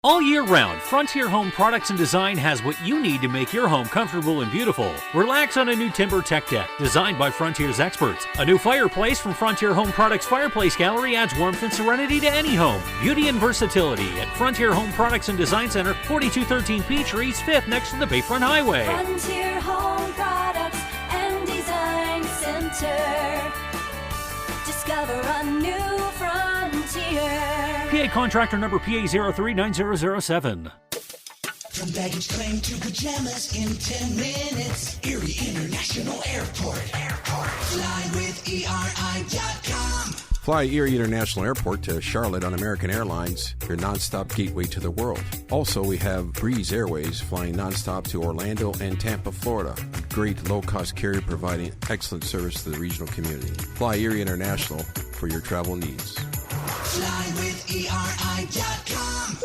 All year round, Frontier Home Products and Design has what you need to make your home comfortable and beautiful. Relax on a new timber tech deck designed by Frontier's experts. A new fireplace from Frontier Home Products Fireplace Gallery adds warmth and serenity to any home. Beauty and versatility at Frontier Home Products and Design Center, 4213 Peachtree, East 5th, next to the Bayfront Highway. Frontier Home Products and Design Center. Discover a new frontier. PA contractor number PA039007. From baggage claim to pajamas in 10 minutes. Erie International Airport. Fly with ERI.com. Fly Erie International Airport to Charlotte on American Airlines, your nonstop gateway to the world. Also, we have Breeze Airways flying nonstop to Orlando and Tampa, Florida. A great low-cost carrier providing excellent service to the regional community. Fly Erie International for your travel needs. Fly with ERI.com.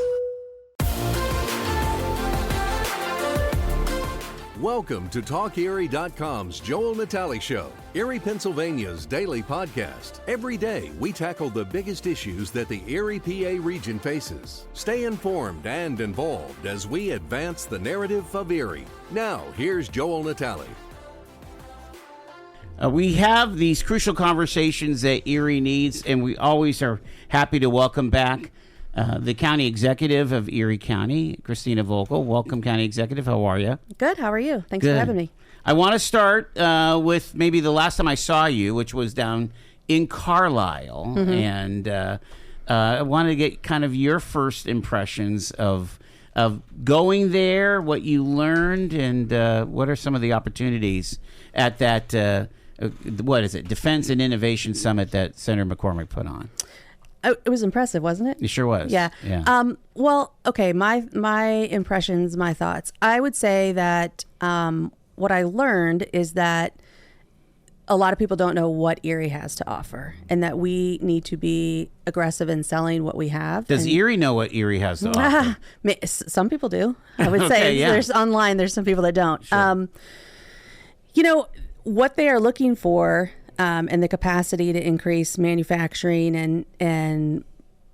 Welcome to TalkErie.com's Joel Natale Show, Erie, Pennsylvania's daily podcast. Every day, we tackle the biggest issues that the Erie, PA region faces. Stay informed and involved as we advance the narrative of Erie. Now, here's Joel Natale. We have these crucial conversations that Erie needs, and we always are happy to welcome back the county executive of Erie County, Christina Vogel. Welcome, county executive. How are you? Good. How are you? Thanks Good. for having me. I want to start with maybe the last time I saw you, which was down in Carlisle. Mm-hmm. And I wanted to get kind of your first impressions of going there, what you learned, and what are some of the opportunities at that, what is it, Defense and Innovation Summit that Senator McCormick put on? It was impressive, wasn't it? It sure was. Yeah. Well, okay, my impressions, my thoughts. I would say that what I learned is that a lot of people don't know what Erie has to offer, and that we need to be aggressive in selling what we have. Does Erie know what Erie has to offer? Some people do. I would say Okay, yeah. there's some people that don't. Sure. What they are looking for, and the capacity to increase manufacturing and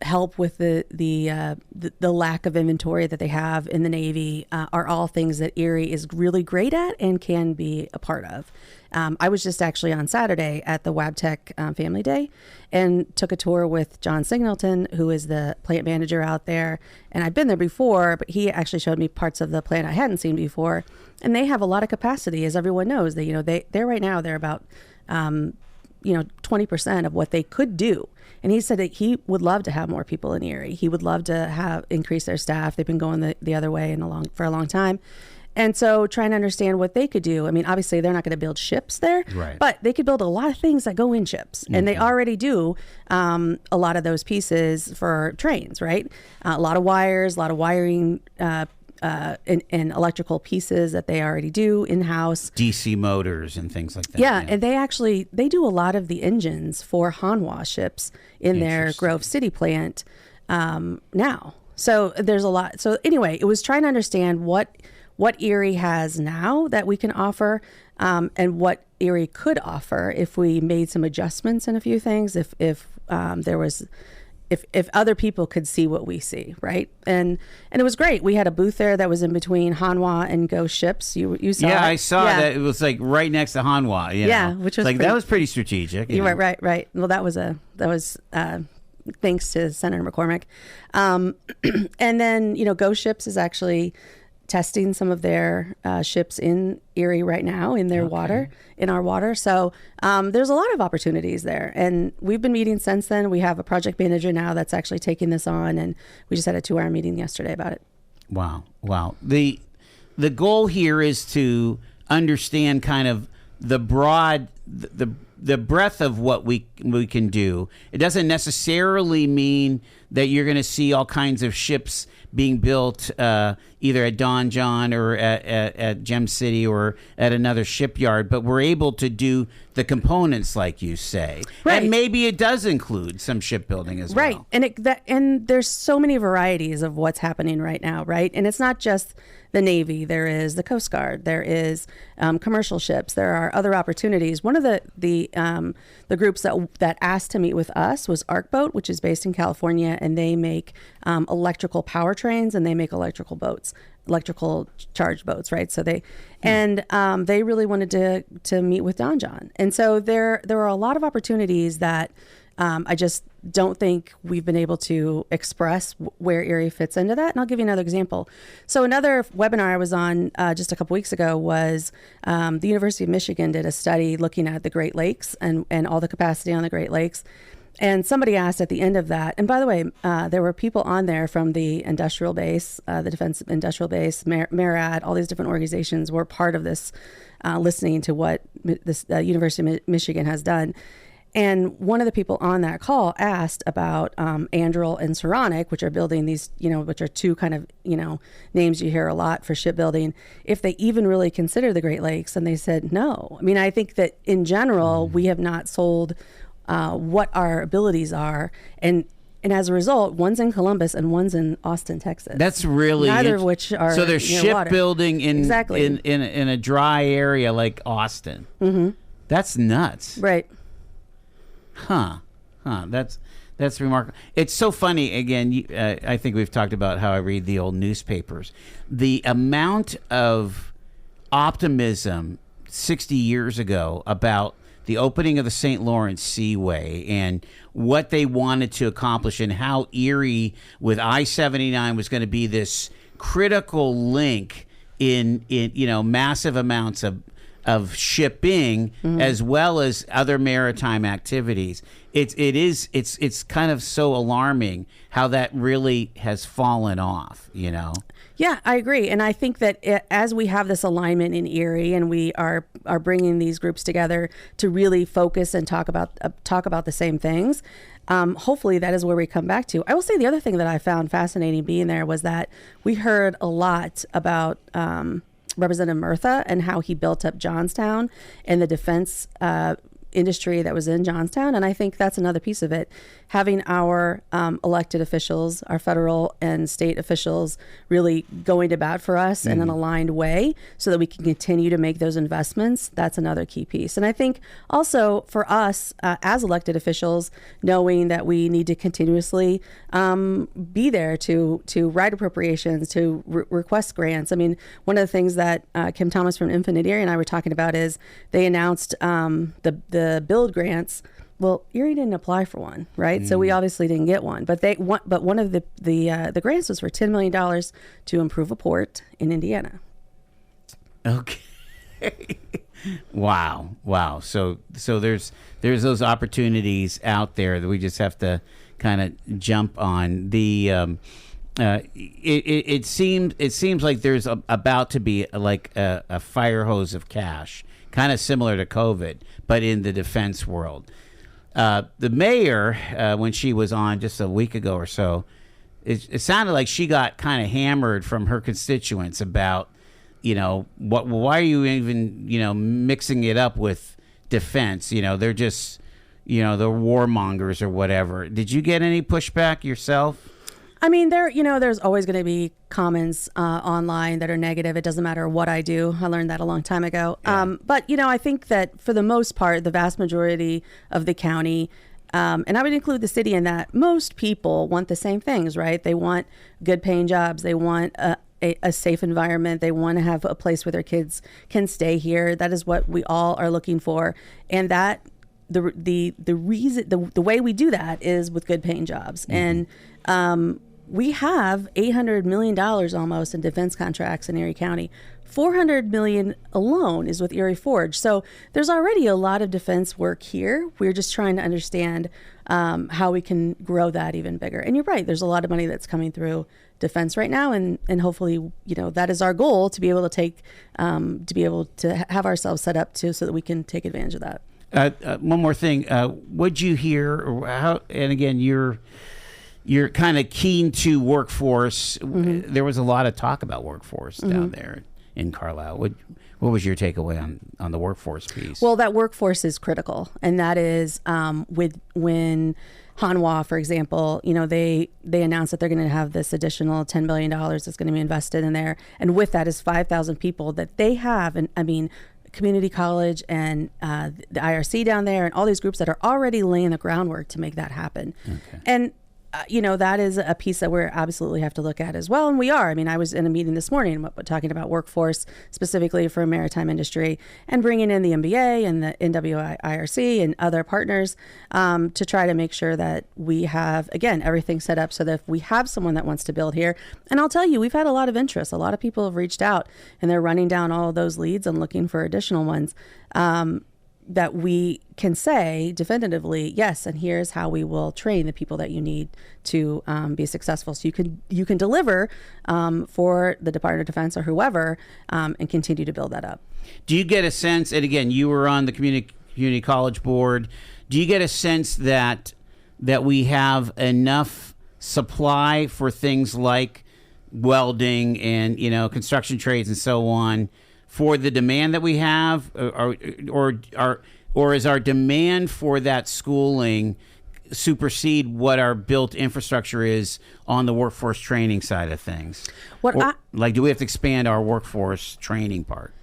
help with the lack of inventory that they have in the Navy are all things that Erie is really great at and can be a part of. I was just actually on Saturday at the Wabtec Family Day and took a tour with John Singleton, who is the plant manager out there. And I've been there before, but he actually showed me parts of the plant I hadn't seen before. And they have a lot of capacity, as everyone knows. They're right now, they're about 20% of what they could do. And he said that he would love to have more people in Erie. He would love to increase their staff. They've been going the other way for a long time. And so trying to understand what they could do. I mean, obviously they're not going to build ships there, right, but they could build a lot of things that go in ships. Mm-hmm. And they already do a lot of those pieces for trains, right? A lot of wires, a lot of wiring, and electrical pieces that they already do in-house. DC motors and things like that. Yeah, and they do a lot of the engines for Hanwha ships in their Grove City plant now. So there's a lot. So anyway, it was trying to understand what Erie has now that we can offer, and what Erie could offer if we made some adjustments in a few things, if there was... If other people could see what we see, right? And it was great. We had a booth there that was in between Hanwha and Ghost ships. You saw it? Yeah, I saw that. It was like right next to Hanwha. Yeah, which was that was pretty strategic. You were right. Well, that was thanks to Senator McCormick. And then Ghost Ships is actually testing some of their ships in Erie right now in their water, in our water. So there's a lot of opportunities there. And we've been meeting since then. We have a project manager now that's actually taking this on. And we just had a 2-hour meeting yesterday about it. Wow. The goal here is to understand kind of the broad, the breadth of what we can do. It doesn't necessarily mean that you're going to see all kinds of ships being built either at Don John or at Gem City or at another shipyard, but we're able to do the components like you say. Right. And maybe it does include some shipbuilding as well. Right. And there's so many varieties of what's happening right now, right? And it's not just the Navy. There is the Coast Guard. There is commercial ships. There are other opportunities. One of the groups that asked to meet with us was Arc Boat, which is based in California, and they make electrical powertrains, and they make electrical charged boats, right? So they they really wanted to meet with Don John, and so there are a lot of opportunities that I just don't think we've been able to express where Erie fits into that. And I'll give you another example. So another webinar I was on just a couple weeks ago was the University of Michigan did a study looking at the Great Lakes and all the capacity on the Great Lakes. And somebody asked at the end of that, and by the way, there were people on there from the industrial base, the Defense Industrial Base, MARAD, all these different organizations were part of this, listening to what this University of Michigan has done. And one of the people on that call asked about Anduril and Saronic, which are building these, which are two kind of, names you hear a lot for shipbuilding, if they even really consider the Great Lakes. And they said no. I mean, I think that in general, we have not sold what our abilities are. And as a result, one's in Columbus and one's in Austin, Texas. That's really neither of which are so there's shipbuilding in exactly in a dry area like Austin. Mm-hmm. That's nuts, right? Huh. That's remarkable. It's so funny. Again, I think we've talked about how I read the old newspapers. The amount of optimism 60 years ago about the opening of the St. Lawrence Seaway and what they wanted to accomplish, and how Erie with I-79 was going to be this critical link in massive amounts of shipping, as well as other maritime activities. It's kind of so alarming how that really has fallen off, Yeah, I agree. And I think that as we have this alignment in Erie, and we are bringing these groups together to really focus and talk about the same things, hopefully that is where we come back to. I will say the other thing that I found fascinating being there was that we heard a lot about Representative Murtha and how he built up Johnstown and the defense industry that was in Johnstown. And I think that's another piece of it. Having our elected officials, our federal and state officials, really going to bat for us in an aligned way so that we can continue to make those investments. That's another key piece. And I think also for us as elected officials, knowing that we need to continuously be there to write appropriations, to request grants. I mean, one of the things that Kim Thomas from Infinite Erie and I were talking about is they announced the build grants. Well, Erie didn't apply for one, right? So we obviously didn't get one. But one of the grants was for $10 million to improve a port in Indiana. Okay. Wow. So there's those opportunities out there that we just have to kind of jump on. It seems like there's about to be like a fire hose of cash, kind of similar to COVID, but in the defense world. The mayor, when she was on just a week ago or so, it sounded like she got kind of hammered from her constituents about, why are you even, mixing it up with defense? They're just, they're warmongers or whatever. Did you get any pushback yourself? I mean, there's always going to be comments online that are negative. It doesn't matter what I do. I learned that a long time ago. Yeah. But, I think that for the most part, the vast majority of the county, and I would include the city in that, most people want the same things, right? They want good paying jobs. They want a safe environment. They want to have a place where their kids can stay here. That is what we all are looking for. And that the reason, the way we do that is with good paying jobs. And, we have $800 million almost in defense contracts in Erie County. $400 million alone is with Erie Forge. So there's already a lot of defense work here. We're just trying to understand how we can grow that even bigger. And you're right, there's a lot of money that's coming through defense right now. And hopefully, that is our goal, to be able to have ourselves set up so that we can take advantage of that. One more thing. Would you hear, or how, and again, you're kind of keen to workforce. Mm-hmm. There was a lot of talk about workforce down there in Carlisle. What was your takeaway on the workforce piece? Well, that workforce is critical. And that is when Hanwha, for example, they announced that they're going to have this additional $10 billion that's going to be invested in there. And with that is 5,000 people that they have. And I mean, community college and the IRC down there and all these groups that are already laying the groundwork to make that happen. Okay. And that is a piece that we absolutely have to look at as well. And we are. I mean, I was in a meeting this morning talking about workforce specifically for maritime industry and bringing in the MBA and the NWIRC and other partners to try to make sure that we have, again, everything set up so that if we have someone that wants to build here, and I'll tell you, we've had a lot of interest. A lot of people have reached out and they're running down all of those leads and looking for additional ones. That we can say definitively, yes, and here's how we will train the people that you need to be successful. So you can deliver for the Department of Defense or whoever, and continue to build that up. Do you get a sense, and again, you were on the community college board, do you get a sense that we have enough supply for things like welding and construction trades and so on for the demand that we have, or is our demand for that schooling supersede what our built infrastructure is on the workforce training side of things? Do we have to expand our workforce training part?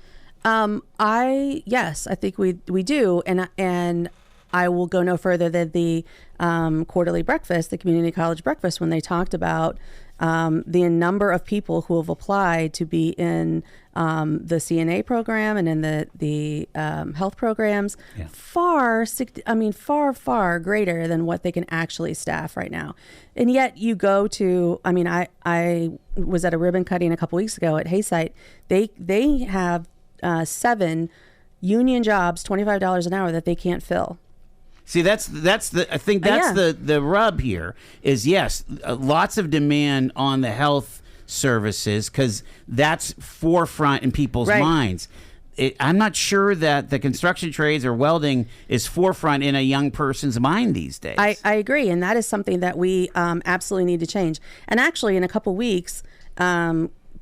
Yes, I think we do, and I will go no further than the quarterly breakfast, the community college breakfast, when they talked about the number of people who have applied to be in the CNA program and in the health programs, far greater than what they can actually staff right now. And yet you go to, I was at a ribbon cutting a couple weeks ago at Haysite. They have 7 union jobs, $25 an hour that they can't fill. See, that's the rub here is, yes, lots of demand on the health services because that's forefront in people's minds. I'm not sure that the construction trades or welding is forefront in a young person's mind these days. I agree, and that is something that we absolutely need to change. And actually, in a couple weeks,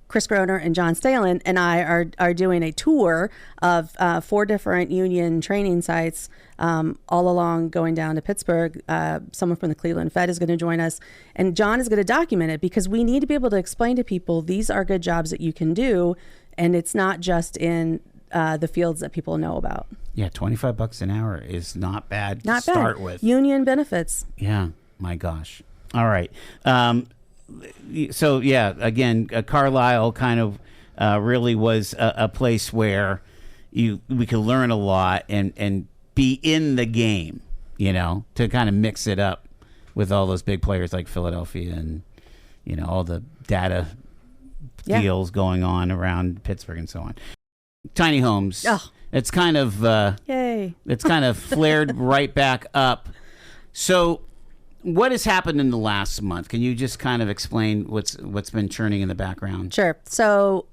Chris Groner and John Stalen and I are doing a tour of 4 different union training sites all along going down to Pittsburgh. Someone from the Cleveland Fed is going to join us, and John is going to document it because we need to be able to explain to people these are good jobs that you can do, and it's not just in the fields that people know about. Yeah, $25 an hour is not bad to start with. Union benefits. Yeah, my gosh. All right. So yeah, again, Carlisle kind of really was a place where we could learn a lot and be in the game, to kind of mix it up with all those big players like Philadelphia and all the data deals going on around Pittsburgh and so on. Tiny homes. Oh. It's kind of yay. It's kind of flared right back up. So what has happened in the last month? Can you just kind of explain what's been churning in the background? Sure. So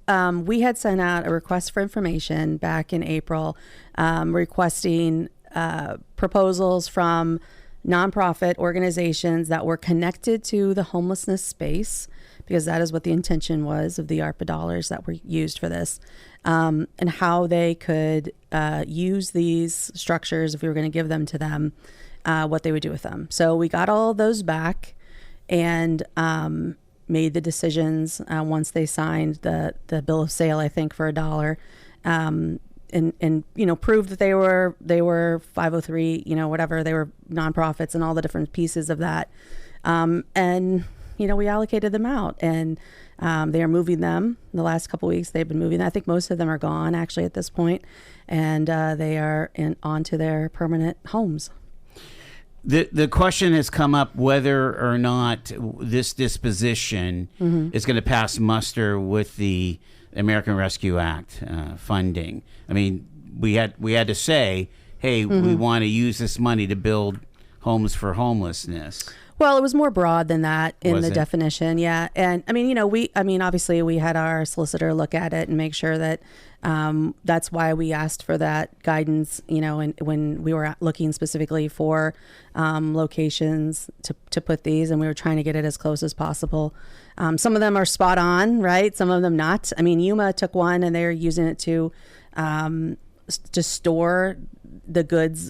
we had sent out a request for information back in April, requesting proposals from nonprofit organizations that were connected to the homelessness space, because that is what the intention was of the ARPA dollars that were used for this, and how they could use these structures if we were going to give them to them. What they would do with them. So we got all of those back and made the decisions once they signed the bill of sale, I think, for $1, and proved that they were 503, whatever, they were nonprofits and all the different pieces of that. And we allocated them out, and they are moving them. The last couple of weeks they've been moving. I think most of them are gone actually at this point, and they are onto their permanent homes. The question has come up whether or not this disposition is going to pass muster with the American Rescue Act funding. I mean, we had to say, hey, we want to use this money to build homes for homelessness. Well, it was more broad than that in the definition, yeah. And obviously we had our solicitor look at it and make sure that that's why we asked for that guidance, and when we were looking specifically for locations to put these, and we were trying to get it as close as possible. Some of them are spot on, right? Some of them not. I mean, Yuma took one and they're using it to store the goods,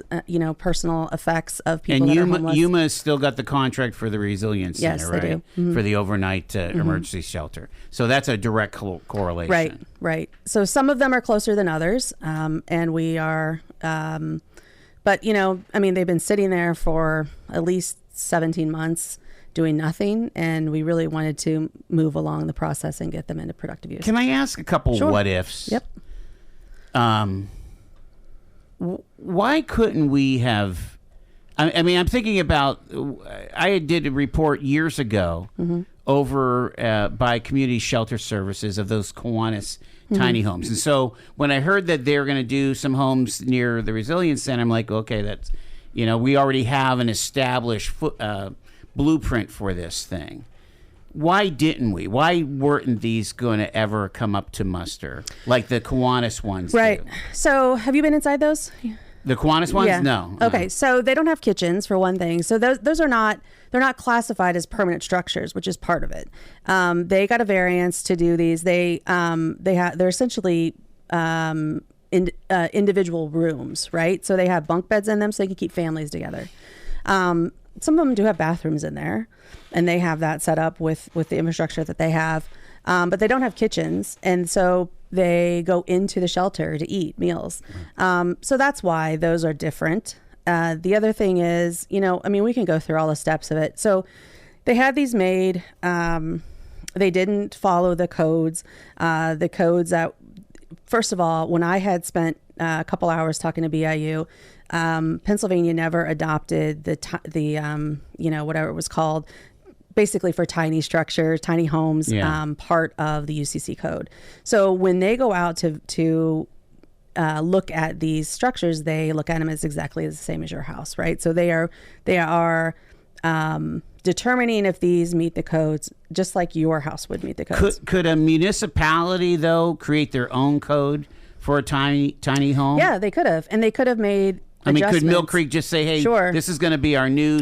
personal effects of people that are homeless. Yuma has still got the contract for the Resilience Center, yes, right? They do. Mm-hmm. For the overnight emergency shelter. So that's a direct correlation. Right. So some of them are closer than others, and we are, but they've been sitting there for at least 17 months doing nothing, and we really wanted to move along the process and get them into productive use. Can I ask a couple Sure. what ifs? Yep. Why couldn't we have? I mean, I'm thinking about. I did a report years ago over by Community Shelter Services of those Kiwanis tiny homes, and so when I heard that they're going to do some homes near the Resilience Center, I'm like, okay, that's we already have an established blueprint for this thing. Why didn't we? Why weren't these going to ever come up to muster like the Kiwanis ones? Right. do? So have you been inside those? The Kiwanis ones? Yeah. No. Okay. So they don't have kitchens for one thing. So those are not, they're not classified as permanent structures, which is part of it. They got a variance to do these. They're essentially individual rooms, right? So they have bunk beds in them so they can keep families together. Some of them do have bathrooms in there, and they have that set up with the infrastructure that they have. But they don't have kitchens, and so they go into the shelter to eat meals. So that's why those are different. The other thing is, we can go through all the steps of it. So they had these made. They didn't follow the codes. The codes that, first of all, when I had spent a couple hours talking to BIU, Pennsylvania never adopted the whatever it was called, basically for tiny structures, tiny homes, part of the UCC code. So when they go out to look at these structures, they look at them as exactly the same as your house, right? So they are determining if these meet the codes, just like your house would meet the codes. Could a municipality though create their own code for a tiny home? Yeah, they could have, and they could have made. Could Mill Creek just say, "Hey, Sure. this is going to be our new"?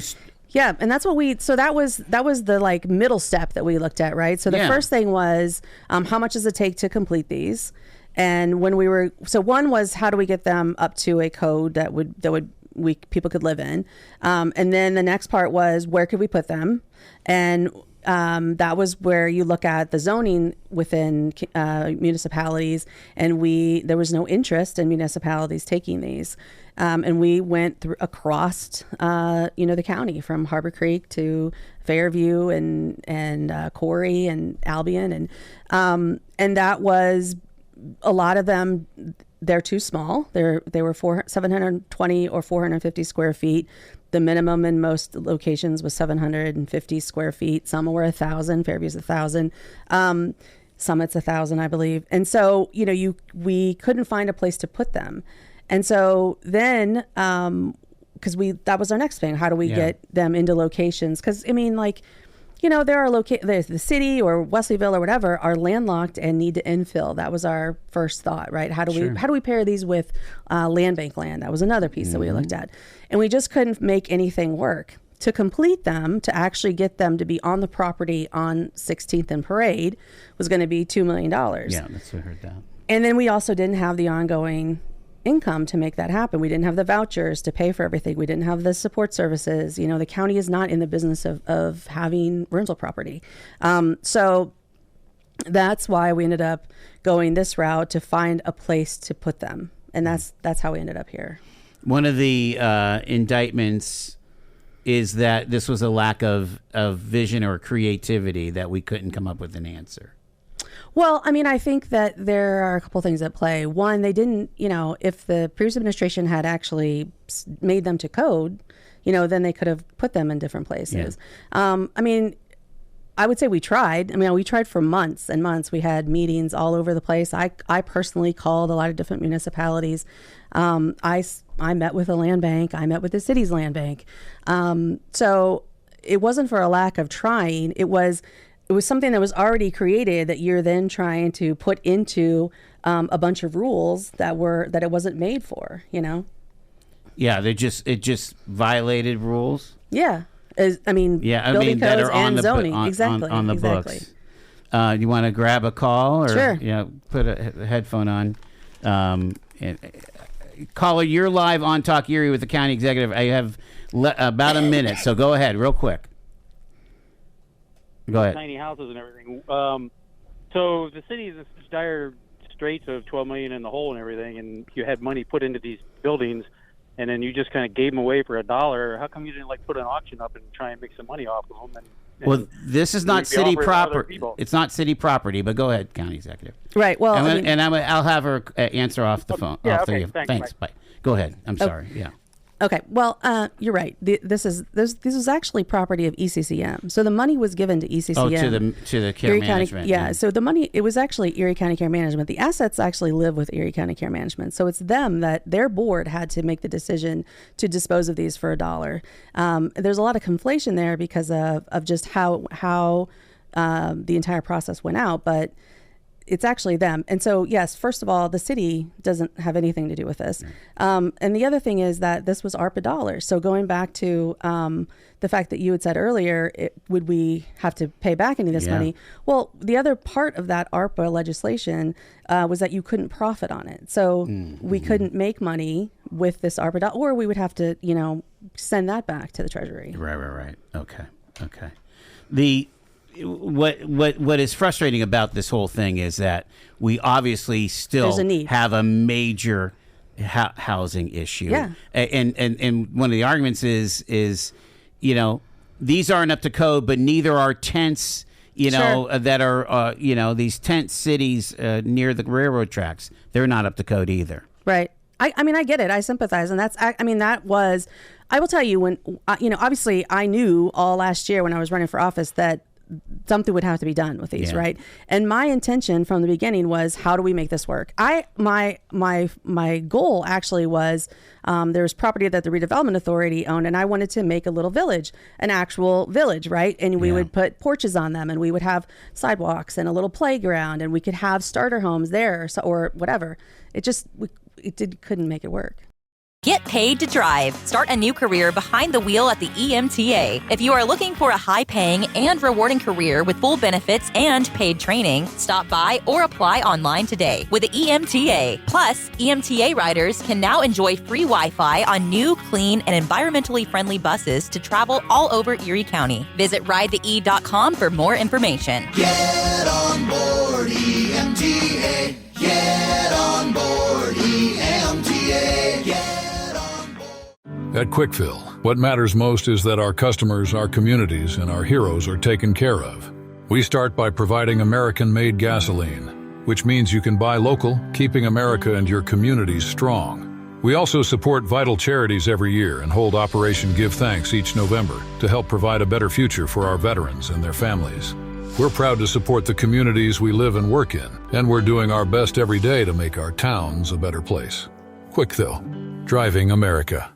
Yeah, and that's what so that was the middle step that we looked at, right? So the first thing was how much does it take to complete these, and when one was how do we get them up to a code that people could live in, and then the next part was where could we put them, and that was where you look at the zoning within municipalities, and there was no interest in municipalities taking these. And we went across, the county from Harbor Creek to Fairview and Corey and Albion. And that was a lot of them. They're too small. They were 720 or 450 square feet. The minimum in most locations was 750 square feet. Some were 1,000. Fairview's 1,000. Summit's 1,000, I believe. And so, we couldn't find a place to put them. And so then, because that was our next thing. How do we get them into locations? Because there are there's the city or Wesleyville or whatever are landlocked and need to infill. That was our first thought, right? How do we pair these with land bank land? That was another piece that we looked at, and we just couldn't make anything work. To complete them, to actually get them to be on the property on 16th and Parade was going to be $2 million. Yeah, that's what I heard that. And then we also didn't have the ongoing income to make that happen. We didn't have the vouchers to pay for everything. We didn't have the support services. The county is not in the business of having rental property. So that's why we ended up going this route to find a place to put them. And that's how we ended up here. One of the indictments is that this was a lack of vision or creativity, that we couldn't come up with an answer. Well, I think that there are a couple things at play. One, they didn't, if the previous administration had actually made them to code, then they could have put them in different places. Yeah. I would say we tried. We tried for months and months. We had meetings all over the place. I personally called a lot of different municipalities. I met with the land bank. I met with the city's land bank. So it wasn't for a lack of trying. It was something that was already created that you're then trying to put into a bunch of rules that it wasn't made for, Yeah, it just violated rules. Yeah. Building codes that are on and the zoning. exactly on the exactly. books. You want to grab a call or sure. Put a headphone on. Caller, you're live on Talk Erie with the county executive. I have about a minute, so go ahead, real quick. Go ahead. Tiny houses and everything. So the city is in such dire straits of $12 million in the hole and everything, and you had money put into these buildings. and then you just kind of gave them away for $1. How come you didn't like put an auction up and try and make some money off of them? Well, this is not city property. It's not city property, but go ahead, County Executive. Right. Well, I'll have her answer off the phone. Yeah. Off Okay. the, Thanks. Bye. Go ahead. I'm sorry. Yeah. Okay. Well, you're right. This is actually property of ECCM. So the money was given to ECCM. Oh, to the care Erie management. County, yeah. So the money, it was actually Erie County Care Management. The assets actually live with Erie County Care Management. So it's them that their board had to make the decision to dispose of these for $1. There's a lot of conflation there because of just how the entire process went out, but it's actually them. And so, yes, first of all, the city doesn't have anything to do with this. And the other thing is that this was ARPA dollars. So going back to the fact that you had said earlier, would we have to pay back any of this money? Well, the other part of that ARPA legislation was that you couldn't profit on it. So we couldn't make money with this ARPA dollar, or we would have to, send that back to the Treasury. Right. Okay. What is frustrating about this whole thing is that we obviously still have a major housing issue. Yeah. And one of the arguments is these aren't up to code, but neither are tents, that are these tent cities near the railroad tracks. They're not up to code either. Right. I mean, I get it. I sympathize. And I will tell you when, obviously I knew all last year when I was running for office that something would have to be done with these, right? And my intention from the beginning was, how do we make this work? My goal actually was, there was property that the Redevelopment Authority owned, and I wanted to make a little village, an actual village, right? And we would put porches on them, and we would have sidewalks and a little playground, and we could have starter homes there, or whatever. Couldn't make it work. Get paid to drive. Start a new career behind the wheel at the EMTA. If you are looking for a high-paying and rewarding career with full benefits and paid training, stop by or apply online today with the EMTA. Plus, EMTA riders can now enjoy free Wi-Fi on new, clean, and environmentally friendly buses to travel all over Erie County. Visit ridethee.com for more information. Get on board EMTA. Get on board EMTA. Get on board. At Quickfill, what matters most is that our customers, our communities, and our heroes are taken care of. We start by providing American-made gasoline, which means you can buy local, keeping America and your communities strong. We also support vital charities every year and hold Operation Give Thanks each November to help provide a better future for our veterans and their families. We're proud to support the communities we live and work in, and we're doing our best every day to make our towns a better place. Quickfill, driving America.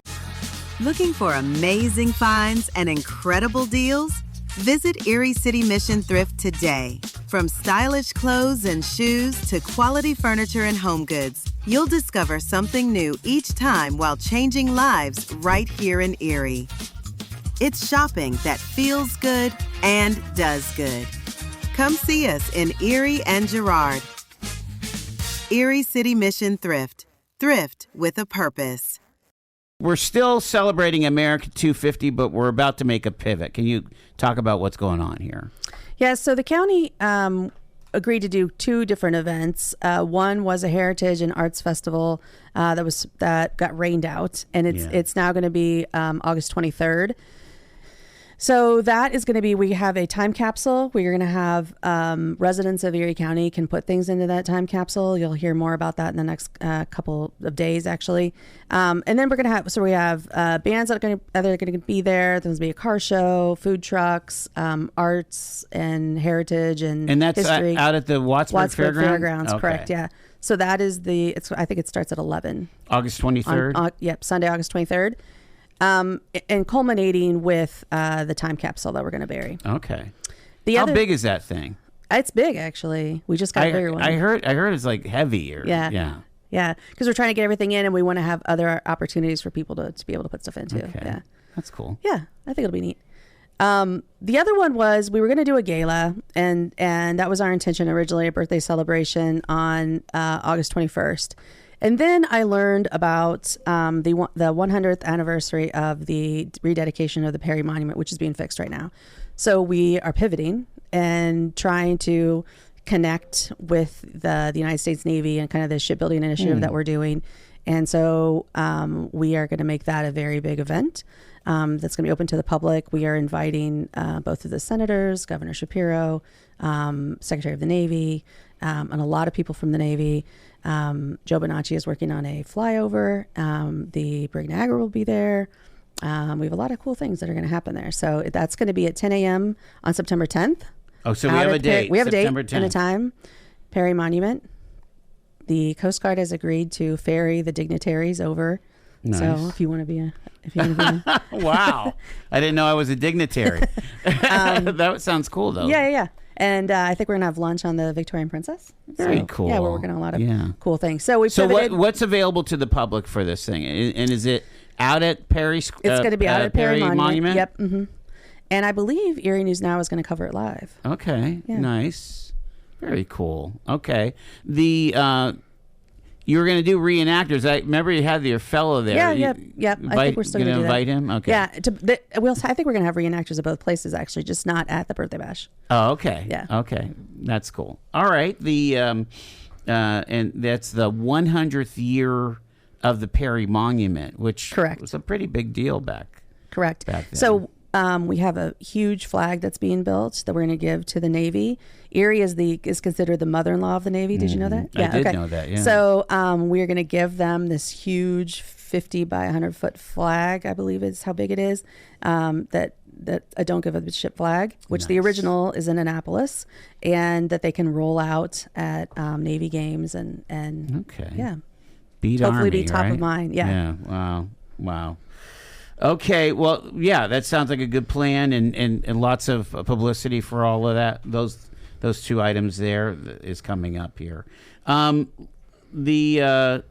Looking for amazing finds and incredible deals? Visit Erie City Mission Thrift today. From stylish clothes and shoes to quality furniture and home goods, you'll discover something new each time while changing lives right here in Erie. It's shopping that feels good and does good. Come see us in Erie and Girard. Erie City Mission Thrift. Thrift with a purpose. We're still celebrating America 250, but we're about to make a pivot. Can you talk about what's going on here? Yeah, so the county agreed to do two different events. One was a Heritage and Arts Festival that got rained out, and it's now going to be August 23rd. So that is going to be, we have a time capsule. We're going to have residents of Erie County can put things into that time capsule. You'll hear more about that in the next couple of days, actually. And then we're going to have, so we have bands that are going to be there. There's going to be a car show, food trucks, arts and heritage and that's history. Out at the Wattsburg Fairgrounds, okay. Correct, yeah. So that is I think it starts at 11. August 23rd? Yep, Sunday, August 23rd. And culminating with the time capsule that we're going to bury. Okay. How big is that thing? It's big, actually. We just got a bigger one. I heard it's like heavy. Yeah. Because we're trying to get everything in, and we want to have other opportunities for people to be able to put stuff into. Okay. Yeah, that's cool. Yeah, I think it'll be neat. The other one was we were going to do a gala, and that was our intention originally, a birthday celebration on August 21st. And then I learned about the 100th anniversary of the rededication of the Perry Monument, which is being fixed right now. So we are pivoting and trying to connect with the United States Navy and kind of the shipbuilding initiative that we're doing And so we are going to make that a very big event that's going to be open to the public. We are inviting both of the senators, Governor Shapiro, Secretary of the Navy, and a lot of people from the Navy. Joe Bonacci is working on a flyover. The Brig Niagara will be there. We have a lot of cool things that are going to happen there. So that's going to be at 10 a.m. on September 10th. Oh, so we have a date. We have September a 10th. date and a time. Perry Monument. The Coast Guard has agreed to ferry the dignitaries over. Nice. So if you want to be Wow. I didn't know I was a dignitary. That sounds cool, though. Yeah. And I think we're going to have lunch on the Victorian Princess. Very cool. Yeah, we're working on a lot of cool things. So what's available to the public for this thing? And is it out at Perry? It's going to be out at Perry Monument. Yep. Mm-hmm. And I believe Erie News Now is going to cover it live. Okay. Yeah. Nice. Very cool. Okay. You were going to do reenactors. I remember you had your fellow there. Yeah. I think we're still going to invite him. Okay. Yeah. I think we're going to have reenactors at both places, actually, just not at the birthday bash. Oh, okay. Yeah. Okay. That's cool. All right. And that's the 100th year of the Perry Monument, which was a pretty big deal back. Correct. Back then. So we have a huge flag that's being built that we're going to give to the Navy. Erie is considered the mother-in-law of the Navy. Did you know that? Yeah, I did know that. Yeah. So we're going to give them this huge 50 by 100 foot flag. I believe is how big it is. That a Don't Give Up the Ship flag, which the original is in Annapolis, and that they can roll out at Navy games and beat hopefully Army, be top right? of mind. Yeah. Wow. Okay, well, yeah, that sounds like a good plan, and lots of publicity for all of that. Those two items there is coming up here. The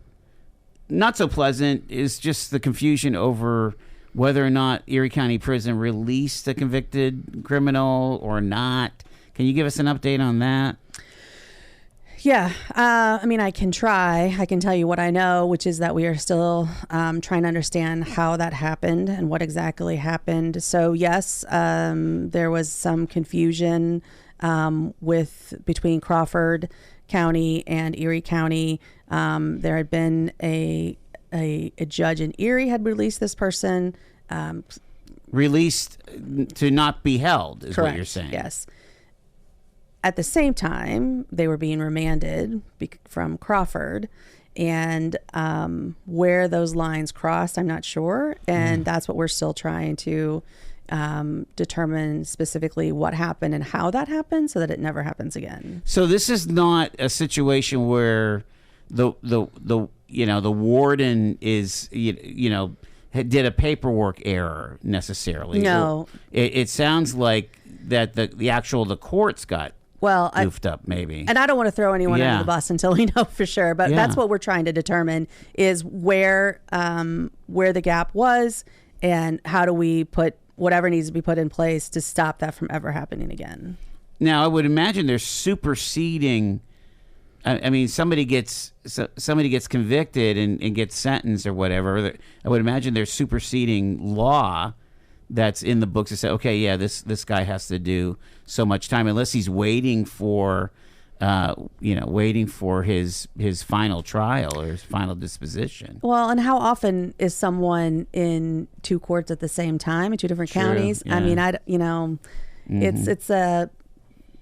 not so pleasant is just the confusion over whether or not Erie County Prison released a convicted criminal or not. Can you give us an update on that? Yeah, I mean, I can try. I can tell you what I know, which is that we are still trying to understand how that happened and what exactly happened. So yes, there was some confusion between Crawford County and Erie County. There had been a judge in Erie had released this person. Released to not be held is Correct. What you're saying. Yes. At the same time, they were being remanded from Crawford, and where those lines crossed, I'm not sure. And that's what we're still trying to determine specifically what happened and how that happened so that it never happens again. So this is not a situation where the warden is, did a paperwork error necessarily. No. It sounds like that the courts got goofed up, maybe. And I don't want to throw anyone under the bus until we know for sure, but that's what we're trying to determine is where the gap was and how do we put whatever needs to be put in place to stop that from ever happening again. Now, I would imagine they're superseding. I mean, somebody gets convicted and gets sentenced or whatever. I would imagine they're superseding law that's in the books to say, okay, yeah, this guy has to do so much time, unless he's waiting for his final trial or his final disposition. Well, and how often is someone in two courts at the same time in two different counties? Yeah. I mean,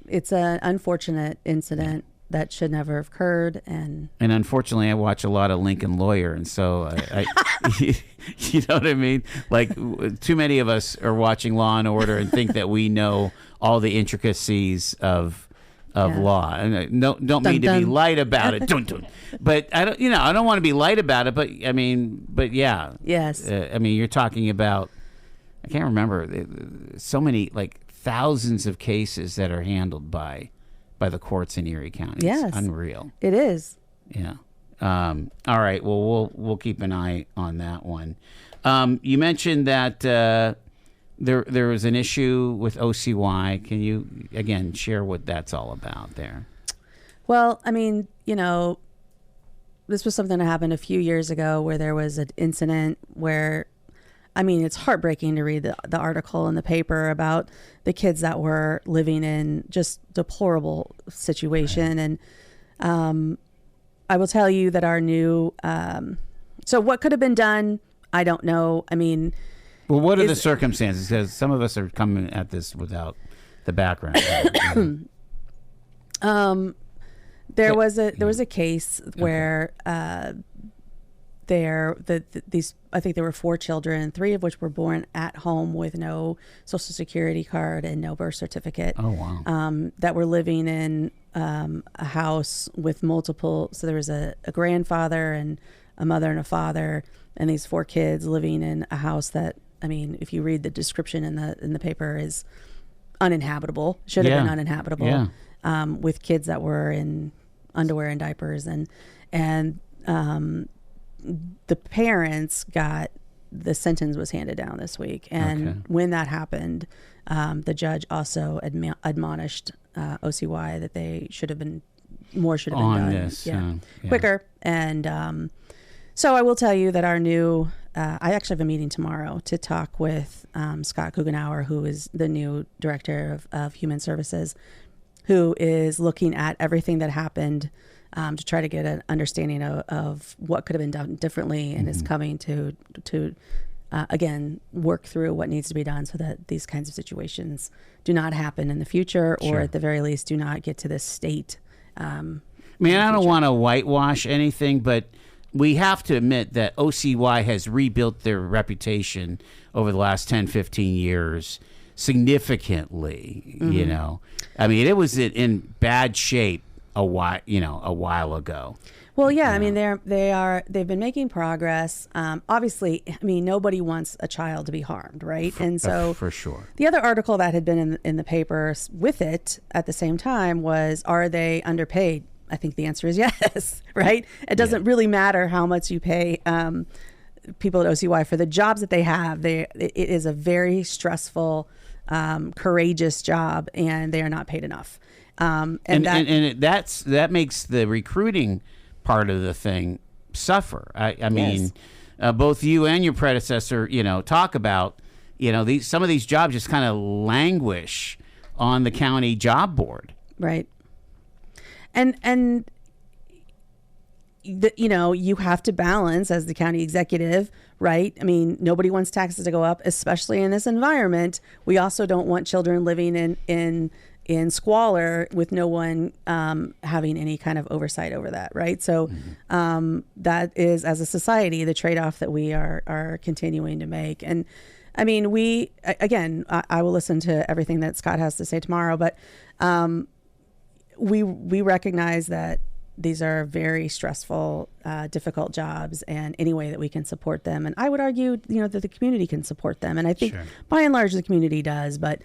it's an unfortunate incident that should never have occurred, and unfortunately, I watch a lot of Lincoln Lawyer, and so I you know what I mean. Like, too many of us are watching Law and Order and think that we know all the intricacies of law. And don't mean to be light about it. But I don't want to be light about it. But yeah. Yes. I mean, you're talking about, I can't remember, so many, like thousands of cases that are handled by the courts in Erie County. Yes. It's unreal. It is. Yeah. All right. Well, we'll keep an eye on that one. You mentioned that there was an issue with OCY. Can you again share what that's all about there? Well, I mean, this was something that happened a few years ago where there was an incident where, I mean, it's heartbreaking to read the article in the paper about the kids that were living in just deplorable situation. Right. And I will tell you that our new So what could have been done? I don't know. I mean, well, what are the circumstances? Because some of us are coming at this without the background. There was a case where these, I think there were 4 children, 3 of which were born at home with no Social Security card and no birth certificate. Oh, wow. That were living in a house with multiple. So there was a grandfather and a mother and a father, and these 4 kids living in a house that, I mean, if you read the description in the paper, is uninhabitable. Should have been uninhabitable. Yeah. With kids that were in underwear and diapers, and the parents got, the sentence was handed down this week, and when that happened, the judge also admonished OCY that they should have been done this, quicker. And so I will tell you that our new I actually have a meeting tomorrow to talk with Scott Kugenauer, who is the new director of Human Services, who is looking at everything that happened to try to get an understanding of what could have been done differently, and is coming to again, work through what needs to be done so that these kinds of situations do not happen in the future, or at the very least do not get to this state. I mean, I don't want to whitewash anything, but we have to admit that OCY has rebuilt their reputation over the last 10, 15 years significantly, you know. I mean, it was in bad shape a while ago. Well, yeah, I mean, they've been making progress. Obviously, I mean, nobody wants a child to be harmed, right? And so, for sure, the other article that had been in the paper with it at the same time was, are they underpaid? I think the answer is yes, right? It doesn't really matter how much you pay people at OCY for the jobs that they have. It is a very stressful, courageous job, and they are not paid enough. That makes the recruiting part of the thing suffer. I mean, both you and your predecessor, talk about, some of these jobs just kind of languish on the county job board. Right. And you have to balance as the county executive, right? I mean, nobody wants taxes to go up, especially in this environment. We also don't want children living in squalor with no one having any kind of oversight over that, right? So that is, as a society, the trade-off that we are continuing to make. And I mean, I will listen to everything that Scott has to say tomorrow, but we recognize that these are very stressful, difficult jobs, and any way that we can support them. And I would argue, that the community can support them. And I think by and large, the community does. But,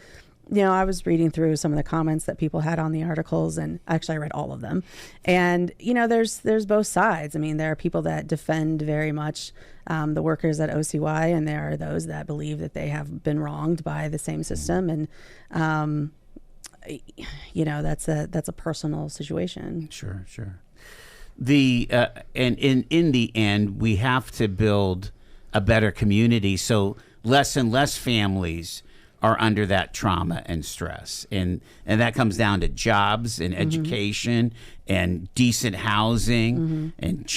I was reading through some of the comments that people had on the articles, and actually I read all of them. And, there's both sides. I mean, there are people that defend very much the workers at OCY, and there are those that believe that they have been wronged by the same system. And, that's a personal situation. Sure. And in the end, we have to build a better community, so less and less families are under that trauma and stress, and that comes down to jobs and education and decent housing and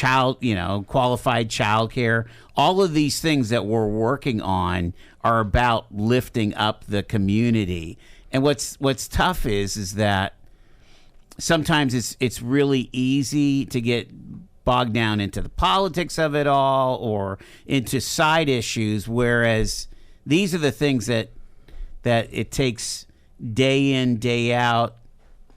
qualified childcare. All of these things that we're working on are about lifting up the community. And what's tough is that sometimes it's really easy to get bogged down into the politics of it all or into side issues, whereas these are the things that it takes day in, day out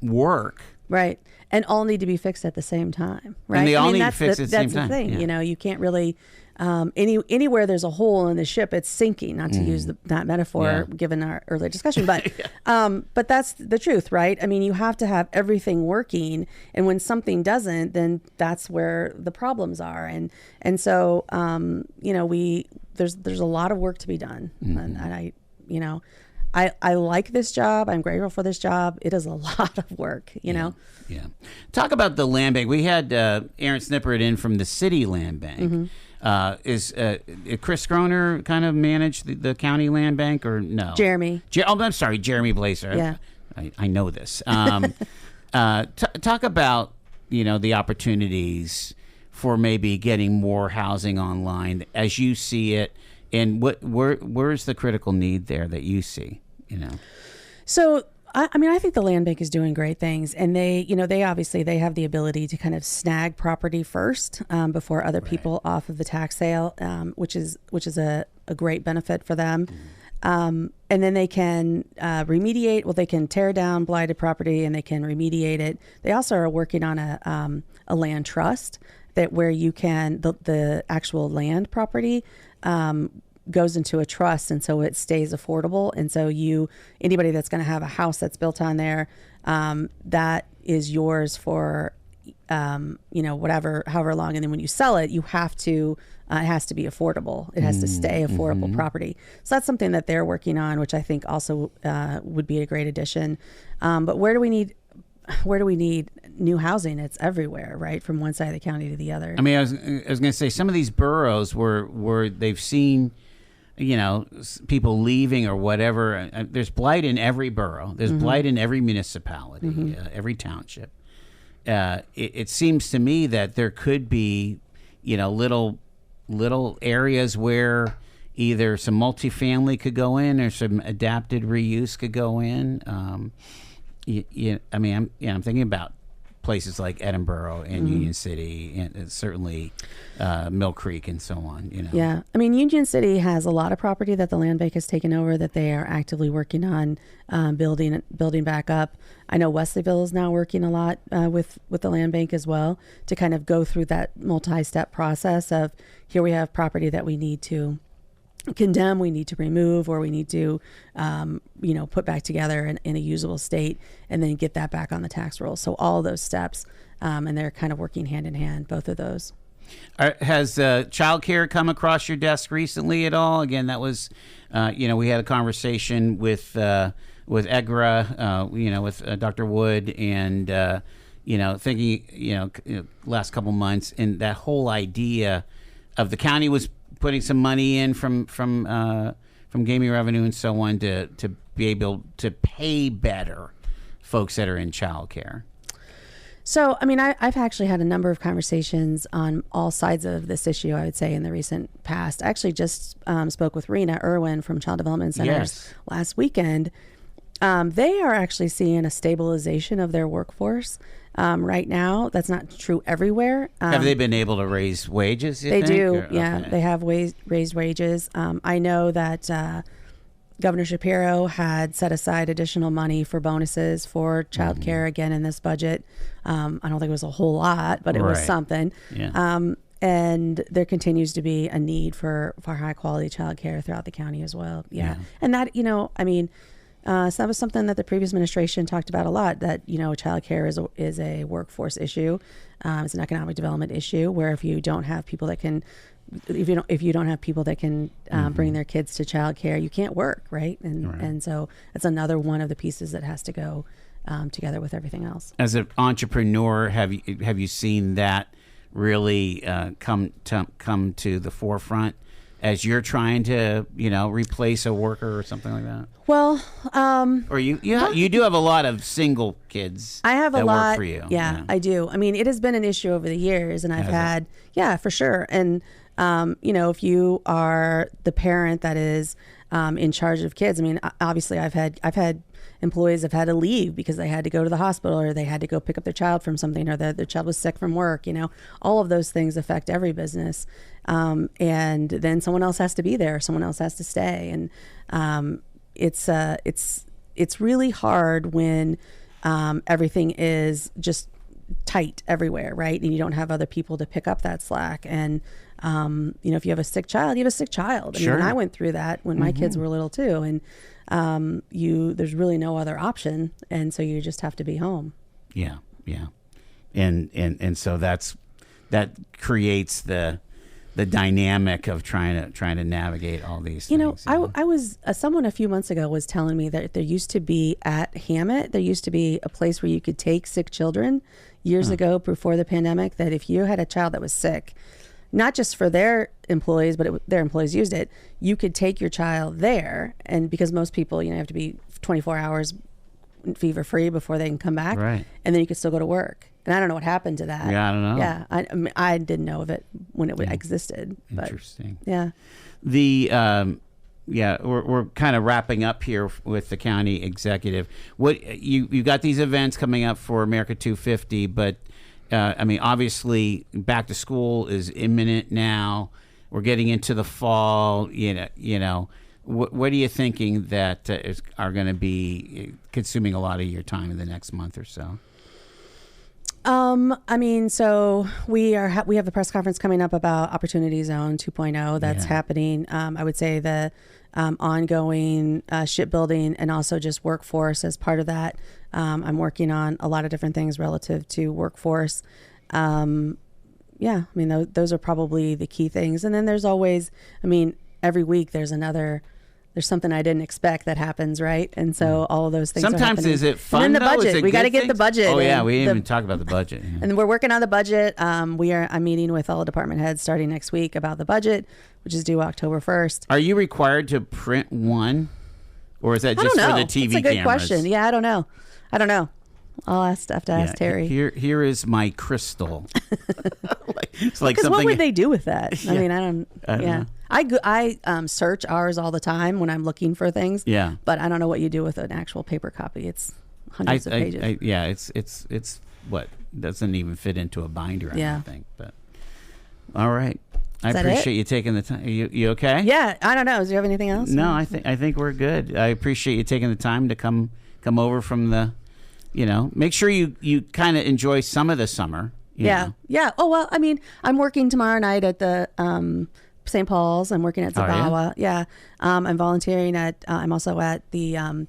work. Right. And all need to be fixed at the same time, right? And they all need to be fixed at the same time. That's the thing. Yeah. You can't really anywhere there's a hole in the ship, it's sinking, not to use that metaphor given our earlier discussion, but but that's the truth, right? I mean, you have to have everything working, and when something doesn't, then that's where the problems are. And so there's a lot of work to be done. And I like this job. I'm grateful for this job. It is a lot of work, know? Yeah. Talk about the land bank. We had Aaron Snippert in from the city land bank. Is Chris Groner kind of manage the county land bank, or no? Jeremy. I'm sorry, Jeremy Blazer. Yeah. I know this. Talk about, the opportunities for maybe getting more housing online as you see it, and where's the critical need there that you see? So I mean, I think the land bank is doing great things, and they obviously they have the ability to kind of snag property first before other people off of the tax sale, which is a great benefit for them. And then they can remediate. Well, they can tear down blighted property and they can remediate it. They also are working on a land trust where you can the actual land property goes into a trust, and so it stays affordable. And so anybody that's going to have a house that's built on there, that is yours for however long. And then when you sell it, you have to. It has to be affordable. It has to stay affordable property. So that's something that they're working on, which I think also would be a great addition. But where do we need new housing? It's everywhere, right? From one side of the county to the other. I mean, I was going to say some of these boroughs where they've seen, people leaving or whatever. There's blight in every borough. There's blight in every municipality, every township. It seems to me that there could be, little areas where either some multifamily could go in or some adapted reuse could go in. I'm thinking about places like Edinburgh and Union City and certainly Mill Creek and so on. Yeah, I mean, Union City has a lot of property that the land bank has taken over that they are actively working on building back up. I know Wesleyville is now working a lot with the land bank as well to kind of go through that multi-step process of here we have property that we need to condemn, we need to remove, or we need to put back together in a usable state and then get that back on the tax roll. So all of those steps, and they're kind of working hand in hand, both of those. Has childcare come across your desk recently at all? Again, that was we had a conversation with EGRA, with Dr. Wood, and thinking last couple months, and that whole idea of the county was putting some money in from gaming revenue and so on to be able to pay better folks that are in childcare. So, I mean, I've actually had a number of conversations on all sides of this issue, I would say, in the recent past. I actually just spoke with Rena Irwin from Child Development Centers last weekend. They are actually seeing a stabilization of their workforce right now. That's not true everywhere. Have they been able to raise wages? They do. Yeah, okay. They have raised wages. I know that Governor Shapiro had set aside additional money for bonuses for child care again in this budget. I don't think it was a whole lot, but it was something. Yeah. And there continues to be a need for high quality child care throughout the county as well. Yeah. And that, so that was something that the previous administration talked about a lot, that, child care is a workforce issue. It's an economic development issue where if you don't have people that can bring their kids to child care, you can't work, right? And so that's another one of the pieces that has to go together with everything else. As an entrepreneur, have you seen that really come to the forefront as you're trying to replace a worker or something like that? Well, or you do have a lot of single kids. I have a lot work for you. Yeah, I do. I mean, it has been an issue over the years, and I've had for sure. And if you are the parent that is in charge of kids, I mean, obviously I've had employees have had to leave because they had to go to the hospital or they had to go pick up their child from something, or their child was sick from work. All of those things affect every business. And then someone else has to be there, someone else has to stay. And it's really hard when everything is just tight everywhere, right? And you don't have other people to pick up that slack. And if you have a sick child, you have a sick child. I mean, I went through that when my kids were little too, and there's really no other option, and so you just have to be home. Yeah, and so that creates the dynamic of trying to navigate all these things. I was someone a few months ago was telling me that there used to be at Hammett, there used to be a place where you could take sick children years ago before the pandemic, that if you had a child that was sick, not just for their employees, but their employees used it, you could take your child there. And because most people, have to be 24 hours fever free before they can come back. Right. And then you could still go to work. And I don't know what happened to that. Yeah, I don't know. Yeah, I mean, I didn't know of it when it existed. But, interesting. Yeah. We're kind of wrapping up here with the county executive. What you got these events coming up for America 250, but I mean, obviously, back to school is imminent now. We're getting into the fall. What are you thinking that are going to be consuming a lot of your time in the next month or so? I mean, so we have the press conference coming up about Opportunity Zone 2.0 that's happening. I would say the ongoing shipbuilding and also just workforce as part of that. I'm working on a lot of different things relative to workforce. I mean, those are probably the key things. And then there's always, I mean, every week there's something I didn't expect that happens, right? And so all of those things. Sometimes is it fun? And then the budget. We got to get the budget. Oh yeah, we didn't even talk about the budget. Yeah. And we're working on the budget. I'm meeting with all department heads starting next week about the budget, which is due October 1st. Are you required to print one, or is that just for the TV cameras? That's a good question. Yeah, I don't know. I'll have to ask Terry. Here is my crystal. It's like because something. What would they do with that? Yeah. I mean, I don't know. I search ours all the time when I'm looking for things. Yeah. But I don't know what you do with an actual paper copy. It's hundreds of pages. It's what doesn't even fit into a binder. I don't think. But all right. I appreciate you taking the time. You okay? Yeah. I don't know. Do you have anything else? No, I think we're good. I appreciate you taking the time to come over from the. Make sure you kind of enjoy some of the summer. You know. Yeah. Oh, well, I mean, I'm working tomorrow night at the St. Paul's. I'm working at Zabawa. Yeah. I'm volunteering I'm also at the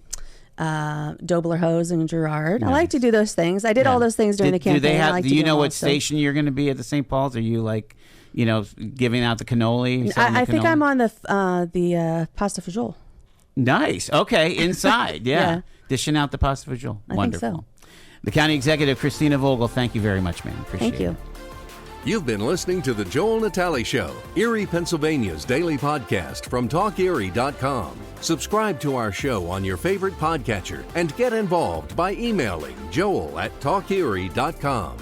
Dobler Hose in Girard. Nice. I like to do those things. I did all those things during the campaign. Do you know what station you're going to be at the St. Paul's? Are you like, giving out the cannoli? I think I'm on the pasta fagioli. Nice. Okay. Inside. Yeah. Dishing out the pasta fagioli. Wonderful. I think so. The County Executive, Christina Vogel, thank you very much, ma'am. Appreciate it. Thank you. You've been listening to The Joel Natale Show, Erie, Pennsylvania's daily podcast from TalkErie.com. Subscribe to our show on your favorite podcatcher and get involved by emailing joel@TalkErie.com.